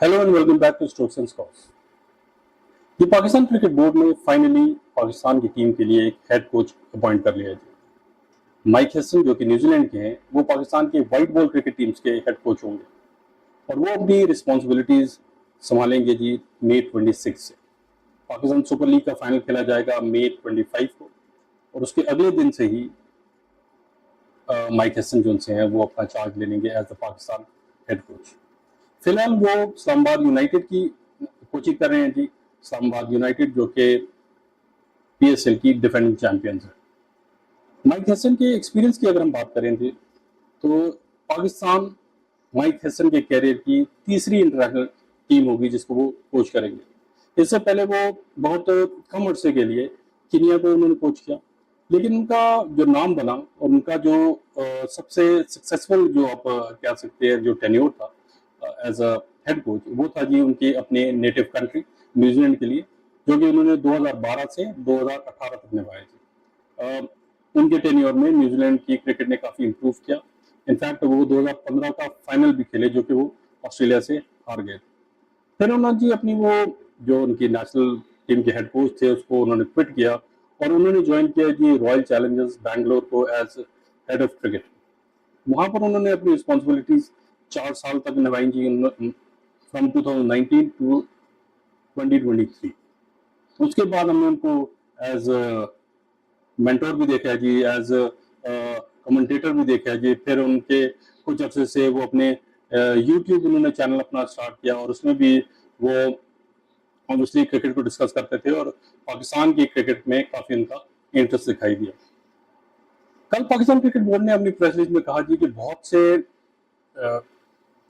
Hello and welcome back to strokes and scores. ये Pakistan cricket board ने finally Pakistan की team के लिए एक हेड कोच अपॉइंट कर लिया है जी। माइक हेसन जो कि न्यूजीलैंड के हैं, वो पाकिस्तान के वाइट बॉल क्रिकेट टीम्स के हेड कोच होंगे और वो अपनी रिस्पॉन्सिबिलिटीज संभालेंगे जी मई 26 से। पाकिस्तान सुपर लीग का फाइनल खेला जाएगा मई 25 को और उसके अगले दिन से ही माइक हेसन जो हैं वो अपना चार्ज ले लेंगे as the Pakistan head coach. फिलहाल वो इस्लामाबाद यूनाइटेड की कोचिंग कर रहे हैं जी। इस्लामाबाद यूनाइटेड जो कि पीएसएल की डिफेंडिंग चैंपियंस है। माइक हेसन के एक्सपीरियंस की अगर हम बात करें थे तो पाकिस्तान माइक हेसन के कैरियर की तीसरी इंटरनेशनल टीम होगी जिसको वो कोच करेंगे। इससे पहले वो बहुत कम अर्से के लिए कीनिया को उन्होंने कोच किया, लेकिन उनका जो नाम बना और उनका जो सबसे सक्सेसफुल जो आप कह सकते हैं जो टेन्योर था एज अ हेड कोच, वो था जी उनके अपने नेटिव कंट्री न्यूजीलैंड के लिए, जो कि उन्होंने 2012 से 2018 तक निभाए थे। उनके टेन्योर में न्यूजीलैंड की क्रिकेट ने काफी इंप्रूव किया। इनफैक्ट वो 2015 का फाइनल भी खेले जो कि वो ऑस्ट्रेलिया से हार गए थे। फिर उन्होंने जी अपनी वो जो उनकी नेशनल टीम के हेड कोच थे उसको उन्होंने क्विट किया और उन्होंने ज्वाइन किया जी रॉयल चैलेंजर्स बैंगलोर को एज हेड ऑफ क्रिकेट। वहां पर उन्होंने अपनी रिस्पॉन्सिबिलिटीज 4 साल तक निभाई जी, फ्रॉम 2019 टू 2023। उसके बाद हमने उनको एज मेंटोर भी देखा है जी, एज कमेंटेटर भी देखा है जी। फिर उनके कुछ अर्से से वो अपने यूट्यूब उन्होंने चैनल अपना स्टार्ट किया और उसमें भी वो ऑब्वियसली क्रिकेट को डिस्कस करते थे और पाकिस्तान की क्रिकेट में काफी उनका इंटरेस्ट दिखाई दिया। कल पाकिस्तान क्रिकेट बोर्ड ने अपनी प्रेस रिलीज में कहा जी कि बहुत से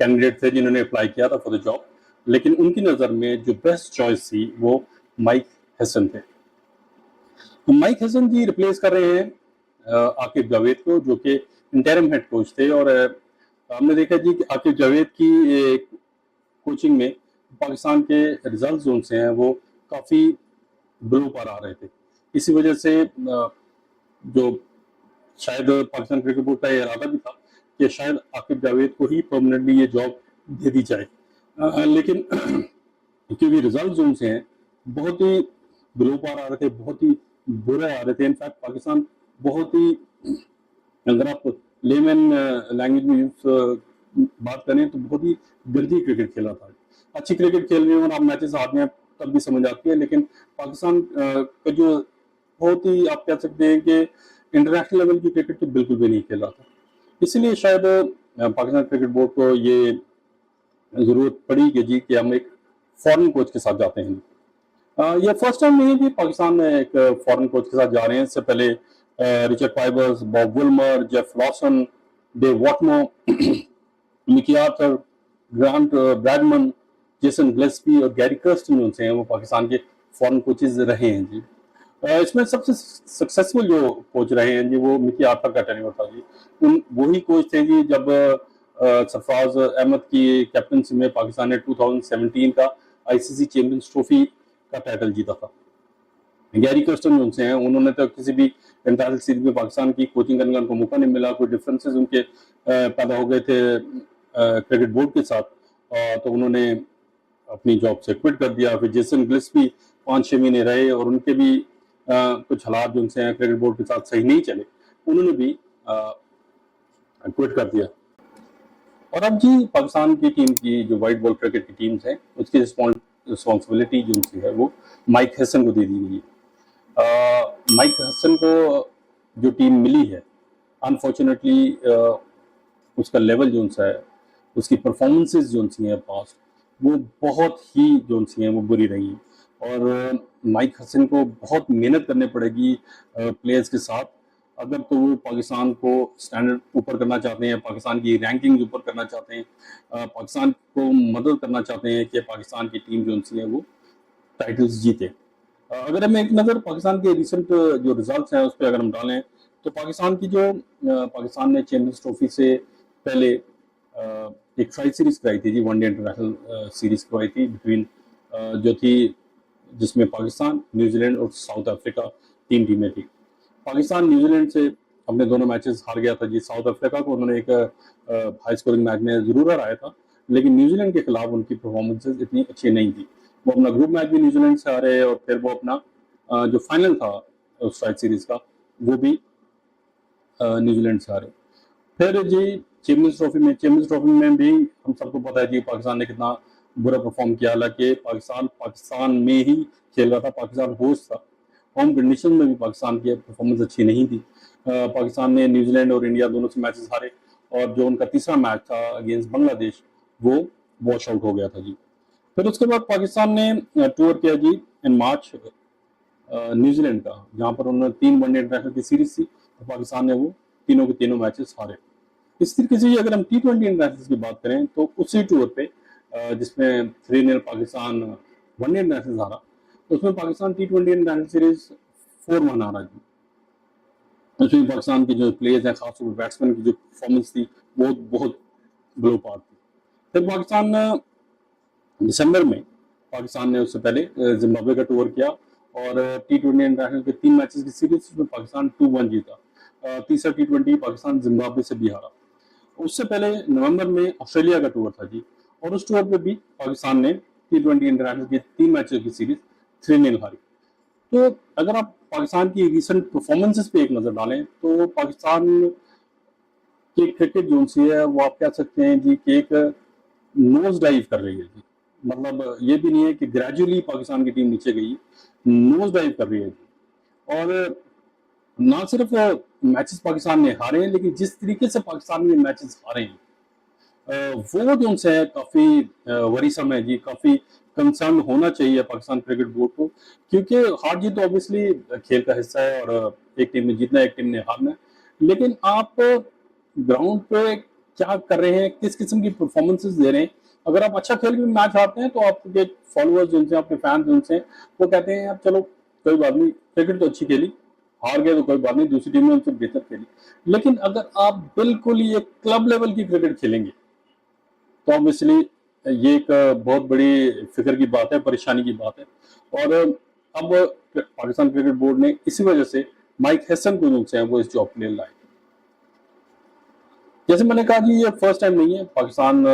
कैंडिडेट थे जिन्होंने अप्लाई किया था फॉर द जॉब, लेकिन उनकी नज़र में जो बेस्ट चॉइस थी वो माइक हेसन थे। तो माइक हेसन जी रिप्लेस कर रहे हैं आकिब जावेद को, जो कि इंटरिम हेड कोच थे। और हमने देखा जी कि आकिब जावेद की कोचिंग में पाकिस्तान के रिजल्ट जोन से हैं वो काफ़ी बिलो पर आ रहे थे। इसी वजह से जो शायद पाकिस्तान क्रिकेट बोर्ड का ये इरादा भी था कि शायद आकिब जावेद को ही परमानेंटली ये जॉब दे दी जाए, लेकिन क्योंकि रिजल्ट जोन से हैं बहुत ही बिलो पार आ रहे थे, बहुत ही बुरे आ रहे थे। इनफैक्ट पाकिस्तान बहुत ही, अगर आप लेमन लैंग्वेज में बात करें तो बहुत ही गंदी क्रिकेट खेला था। अच्छी क्रिकेट खेल रहे हैं और आप मैचेस हारने हैं तब भी समझ आती है, लेकिन पाकिस्तान का जो बहुत ही आप कह सकते हैं कि इंटरनेशनल लेवल की क्रिकेट तो बिल्कुल भी नहीं खेला था। इसलिए शायद पाकिस्तान क्रिकेट बोर्ड को ये जरूरत पड़ी कि जी कि हम एक फॉरेन कोच के साथ जाते हैं। ये फर्स्ट टाइम नहीं है कि पाकिस्तान में एक फॉरेन कोच के साथ जा रहे हैं। इससे पहले Richard Pybus, Bob Woolmer, Jeff Lawson, Dav Whatmore, Mickey Arthur, Grant Bradman, Jason Gillespie और गैरी कर्स्टन जो हैं वो पाकिस्तान के फॉरेन कोचेज रहे हैं जी। इसमें सबसे सक्सेसफुल जो कोच रहे हैं जी वो मिकी आर्थर का टेन्योर था जी। वही कोच थे जी जब सरफराज अहमद की कैप्टनसी में पाकिस्तान ने 2017 का आईसीसी चैंपियंस ट्रॉफी का टाइटल जीता था। गैरी कर्स्टन जो हैं उन्होंने तो किसी भी इंटरनेशनल सीरीज में पाकिस्तान की कोचिंग करने का उनको मौका नहीं मिला, कोई डिफरेंसेस उनके पैदा हो गए थे क्रिकेट बोर्ड के साथ, तो उन्होंने अपनी जॉब से क्विट कर दिया। फिर जेसन गिलेस्पी 5-6 महीने रहे और उनके भी कुछ हालात जो उनसे क्रिकेट बोर्ड के साथ सही नहीं चले, उन्होंने भी क्विट कर दिया। और अब जी पाकिस्तान की टीम की जो वाइट बॉल क्रिकेट की टीम्स हैं उसकी रिस्पॉन्सिबिलिटी जो उनकी है वो माइक हेसन को दे दी गई है। माइक हेसन को जो टीम मिली है अनफॉर्चुनेटली उसका लेवल जो उनसा है, उसकी परफॉर्मेंसेज जो उनसी हैं पास्ट, वो बहुत ही जो उनसी हैं वो बुरी रही हैं। और माइक हसन को बहुत मेहनत करनी पड़ेगी प्लेयर्स के साथ अगर तो वो पाकिस्तान को स्टैंडर्ड ऊपर करना चाहते हैं, पाकिस्तान की रैंकिंग ऊपर करना चाहते हैं, पाकिस्तान को मदद करना चाहते हैं कि पाकिस्तान की टीम जो उनसी है वो टाइटल्स जीते। अगर हम एक नज़र पाकिस्तान के रिसेंट जो रिजल्ट्स हैं उस पर अगर हम डालें तो पाकिस्तान की जो पाकिस्तान ने चैंपियंस ट्रॉफी से पहले एक ट्राई सीरीज कराई थी जी, वनडे इंटरनेशनल सीरीज करवाई थी बिटवीन जो थी जिसमें पाकिस्तान, न्यूजीलैंड और साउथ अफ्रीका 3 टीमें थी। पाकिस्तान न्यूजीलैंड से अपने दोनों मैचेस हार गया था जी। साउथ अफ्रीका को उन्होंने एक हाई स्कोरिंग मैच में जरूर हराया था, लेकिन न्यूजीलैंड के खिलाफ उनकी परफॉर्मेंसेज इतनी अच्छी नहीं थी। वो अपना ग्रुप मैच भी न्यूजीलैंड से हारे और फिर वो अपना जो फाइनल था उस टेस्ट सीरीज का वो भी न्यूजीलैंड से हारे। फिर जी चैंपियंस ट्रॉफी में भी हम सबको पता है जी पाकिस्तान ने कितना बुरा परफॉर्म किया, हालांकि पाकिस्तान में ही खेल रहा था, पाकिस्तान होस्ट था। होम कंडीशन में भी पाकिस्तान की परफॉर्मेंस अच्छी नहीं थी। पाकिस्तान ने न्यूजीलैंड और इंडिया दोनों से मैचेस हारे और जो उनका तीसरा मैच था अगेंस्ट बांग्लादेश वो वॉश आउट हो गया था जी। फिर उसके बाद पाकिस्तान ने टूर किया जी इन मार्च न्यूजीलैंड का, जहां पर उन्होंने 3 वनडे इंटरनेशनल की सीरीज थी तो पाकिस्तान ने वो तीनों के तीनों मैचेस हारे। इस तरीके से अगर हम T20 इंटरनेशनल की बात करें तो उसी टूर पे जिसमें 3-0 पाकिस्तान वनडे इंटरनेशनल हारा, उसमें पाकिस्तान T20 इंटरनेशनल सीरीज 4-1 हारा जी। उसमें पाकिस्तान के जो प्लेयर्स हैं, खासतौर पर बैट्समैन की जो परफॉर्मेंस थी वो बहुत ग्लो पार थी। फिर पाकिस्तान दिसंबर में पाकिस्तान ने उससे पहले जिम्बाब्वे का टूर किया और T20 इंटरनेशनल के 3 मैचेस की सीरीज में पाकिस्तान 2-1 जीता। तीसरा T20 पाकिस्तान जिम्बाब्वे से भी हारा। उससे पहले नवंबर में ऑस्ट्रेलिया का टूर था जी, और उस टूर पे भी पाकिस्तान ने T20 इंटरनेशनल की 3 मैचों की सीरीज 3-0 हारी। तो अगर आप पाकिस्तान की रिसेंट परफॉर्मेंसेस पे एक नजर डालें तो पाकिस्तान की क्रिकेट जो सी है वो आप कह सकते हैं जी कि एक नोज डाइव कर रही है जी। मतलब ये भी नहीं है कि ग्रेजुअली पाकिस्तान की टीम नीचे गई, नोज डाइव कर रही है जी। और ना सिर्फ मैचेस पाकिस्तान ने हारे हैं, लेकिन जिस तरीके से पाकिस्तान ने मैचेस हारे हैं वो जो उनसे है काफी वरीसम है जी, काफी कंसर्न होना चाहिए पाकिस्तान क्रिकेट बोर्ड को, क्योंकि हार जीत तो ऑब्वियसली खेल का हिस्सा है और एक टीम ने जीतना है एक टीम ने हारना है, लेकिन आप ग्राउंड पे क्या कर रहे हैं, किस किस्म की परफॉर्मेंसेस दे रहे हैं। अगर आप अच्छा खेल के मैच हारते हैं तो आपके फॉलोअर्स जिनसे आपके फैंस जिनसे वो कहते हैं यार चलो कोई बात नहीं, क्रिकेट तो अच्छी खेली, हार गए तो कोई बात नहीं, दूसरी टीम ने उनसे बेहतर खेली। लेकिन अगर आप बिल्कुल ही एक क्लब लेवल की क्रिकेट खेलेंगे तो ऑब्वियसली ये एक बहुत बड़ी फिक्र की बात है, परेशानी की बात है। और अब पाकिस्तान क्रिकेट बोर्ड ने इसी वजह से माइक हैसन को जो है वो इस जॉब के लिए लाए। जैसे मैंने कहा जी ये फर्स्ट टाइम नहीं है पाकिस्तान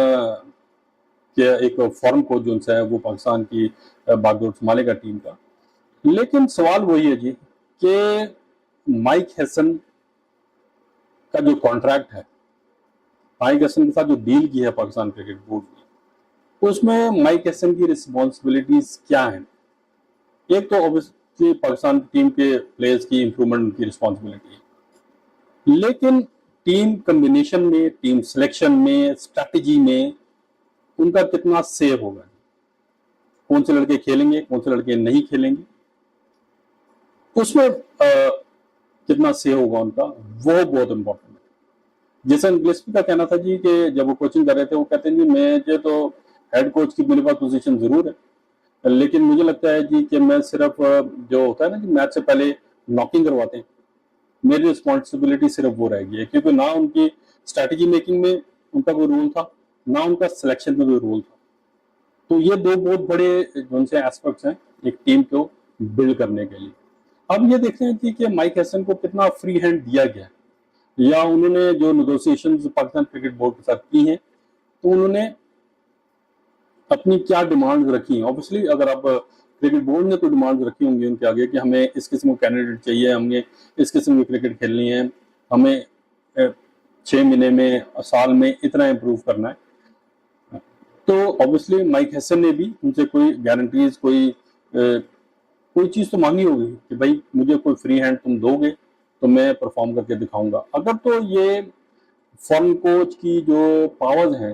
के एक फॉरेन कोच जो है वो पाकिस्तान की बागडोर संभालेगा टीम का। लेकिन सवाल वही है जी कि माइक हैसन का जो कॉन्ट्रैक्ट है, माइक हैसन के साथ जो डील की है पाकिस्तान क्रिकेट बोर्ड ने, उसमें माइक हैसन की रिस्पॉन्सिबिलिटीज क्या हैं। एक तो ऑब्वियसली पाकिस्तान टीम के प्लेयर्स की इंप्रूवमेंट की रिस्पॉन्सिबिलिटी है, लेकिन टीम कम्बिनेशन में, टीम सिलेक्शन में, स्ट्रैटेजी में उनका कितना सेव होगा, कौन से लड़के खेलेंगे कौन से लड़के नहीं खेलेंगे, उसमें कितना सेव होगा उनका, वो बहुत इंपॉर्टेंट है। जैसन गिलेस्पी का कहना था जी कि जब वो कोचिंग कर रहे थे वो कहते हैं जी मैं तो हेड कोच की मेरे पास पोजीशन जरूर है, लेकिन मुझे लगता है जी कि मैं सिर्फ जो होता है ना कि मैच से पहले नॉकिंग करवाते हैं, मेरी रिस्पॉन्सिबिलिटी सिर्फ वो रहेगी है, क्योंकि ना उनकी स्ट्रैटेजी मेकिंग में उनका कोई रोल था, ना उनका सिलेक्शन में कोई रोल था। तो ये दो बहुत बड़े उनसे एस्पेक्ट्स हैं एक टीम को बिल्ड करने के लिए। अब ये देखते हैं कि माइक हैसन को कितना फ्री हैंड दिया गया है, या उन्होंने जो नेगोशिएशन पाकिस्तान क्रिकेट बोर्ड के साथ की हैं तो उन्होंने अपनी क्या डिमांड रखी हैं। ऑब्वियसली अगर आप क्रिकेट बोर्ड ने कोई डिमांड रखी होंगी उनके आगे कि हमें इस किस्म का कैंडिडेट चाहिए, हमें इस किस्म की क्रिकेट खेलनी है, हमें 6 महीने में साल में इतना इम्प्रूव करना है, तो ऑब्वियसली माइक हैसन ने भी उनसे कोई गारंटीज कोई चीज तो मांगी होगी कि भाई मुझे कोई फ्री हैंड तुम दोगे तो मैं परफॉर्म करके दिखाऊंगा। अगर तो ये फॉरेन कोच की जो पावर्स हैं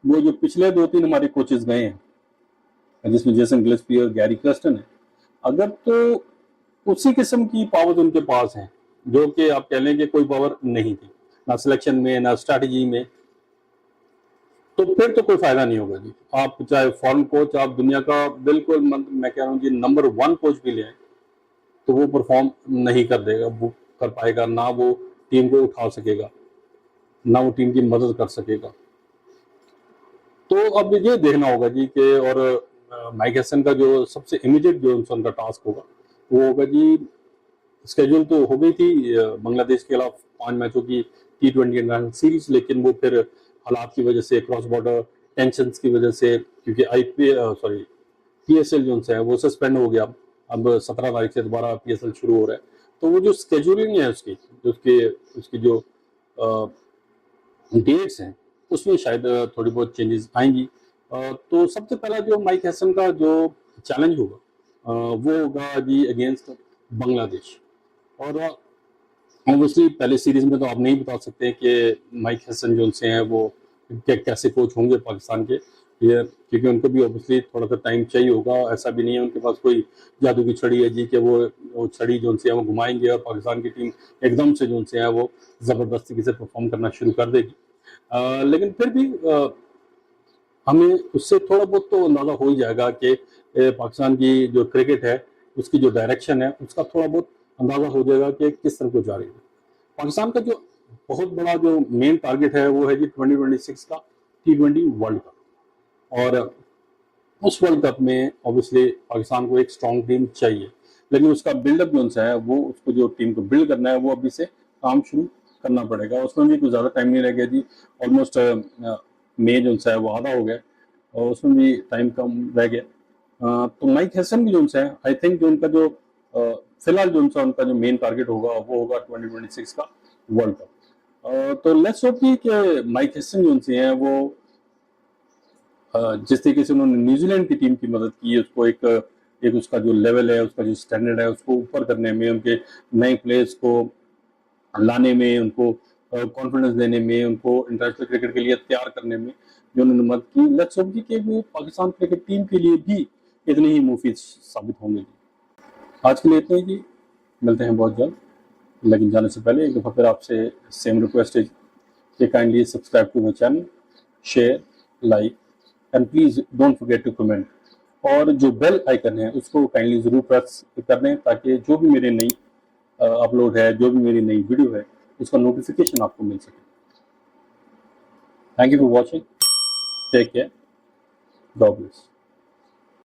वो जो पिछले 2-3 हमारे कोचेस गए हैं जिसमें जेसन गिलेस्पी और गैरी कर्स्टन है, अगर तो उसी किस्म की पावर्स उनके पास हैं जो कि आप कह लें कि कोई पावर नहीं थी ना सिलेक्शन में ना स्ट्रैटेजी में, तो फिर तो कोई फायदा नहीं होगा जी। आप चाहे फॉरेन कोच, आप दुनिया का बिल्कुल मैं कह रहा हूँ जी नंबर 1 कोच भी ले आए तो वो परफॉर्म नहीं कर देगा, वो कर पाएगा ना, वो टीम को उठा सकेगा ना, वो टीम की मदद कर सकेगा। तो अब ये देखना होगा जी कि और माइक हैसन का जो सबसे इमीडिएट जो उनका टास्क होगा वो होगा जी, स्केड्यूल तो हो गई थी बांग्लादेश के खिलाफ 5 मैचों की T20 इंटरनेशनल सीरीज, लेकिन वो फिर हालात की वजह से क्रॉस बॉर्डर टेंशन्स की वजह से, क्योंकि PSL जो है वो सस्पेंड हो गया, अब 17 तारीख से दोबारा PSL शुरू हो रहा है, तो वो जो स्केड्यूलिंग है उसकी जो डेट्स हैं उसमें शायद थोड़ी बहुत चेंजेस आएंगी। तो सबसे पहला जो माइक हैसन का जो चैलेंज होगा वो होगा जी अगेंस्ट बांग्लादेश। और ऑब्वियसली पहले सीरीज में तो आप नहीं बता सकते कि माइक हैसन जो उनसे हैं वो कैसे कोच होंगे पाकिस्तान के, ये क्योंकि उनको भी ऑब्वियसली थोड़ा सा टाइम चाहिए होगा। ऐसा भी नहीं है उनके पास कोई जादू की छड़ी है जी कि वो छड़ी जो उनसे है वो घुमाएंगे और पाकिस्तान की टीम एकदम से जो उनसे है वो ज़बरदस्ती से परफॉर्म करना शुरू कर देगी। लेकिन फिर भी हमें उससे थोड़ा बहुत तो अंदाज़ा हो ही जाएगा कि पाकिस्तान की जो क्रिकेट है उसकी जो डायरेक्शन है उसका थोड़ा बहुत अंदाज़ा हो जाएगा कि किस तरफ को जा रही है। पाकिस्तान का जो बहुत बड़ा जो मेन टारगेट है वो है जी 2026 का T20 वर्ल्ड कप। और उस वर्ल्ड कप में ऑब्वियसली पाकिस्तान को एक स्ट्रॉन्ग टीम चाहिए, लेकिन उसका बिल्डअप जो है वो उसको जो टीम को बिल्ड करना है वो अभी से काम शुरू करना पड़ेगा। उसमें भी कुछ ज़्यादा टाइम नहीं रह गया जी, ऑलमोस्ट मई जो है वो आधा हो गया और उसमें भी टाइम कम रह गया। तो माइक हैसन भी जो है आई थिंक जो उनका जो फिलहाल जो उनका जो मेन टारगेट होगा वो होगा 2026 का वर्ल्ड कप। तो लेट्स होप कि माइक हैसन जो हैं वो जिस तरीके से उन्होंने न्यूजीलैंड की टीम की मदद की, उसको एक उसका जो लेवल है, उसका जो स्टैंडर्ड है उसको ऊपर करने में, उनके नए प्लेयर्स को लाने में, उनको कॉन्फिडेंस देने में, उनको इंटरनेशनल क्रिकेट के लिए तैयार करने में जो उन्होंने मदद की, लेट्स होप कि वो पाकिस्तान क्रिकेट टीम के लिए भी इतनी ही मुफीद साबित होंगे। आज के लिए इतना ही जी, मिलते हैं बहुत जल्द। लेकिन जाने से पहले एक दफ़ा फिर आपसे सेम रिक्वेस्ट है कि kindly subscribe to my channel, share, like and please don't forget to comment. और जो बेल आइकन है उसको काइंडली ज़रूर प्रेस कर दें ताकि जो भी मेरी नई अपलोड है, जो भी मेरी नई वीडियो है, उसका नोटिफिकेशन आपको मिल सके। Thank you for watching, take care, God bless.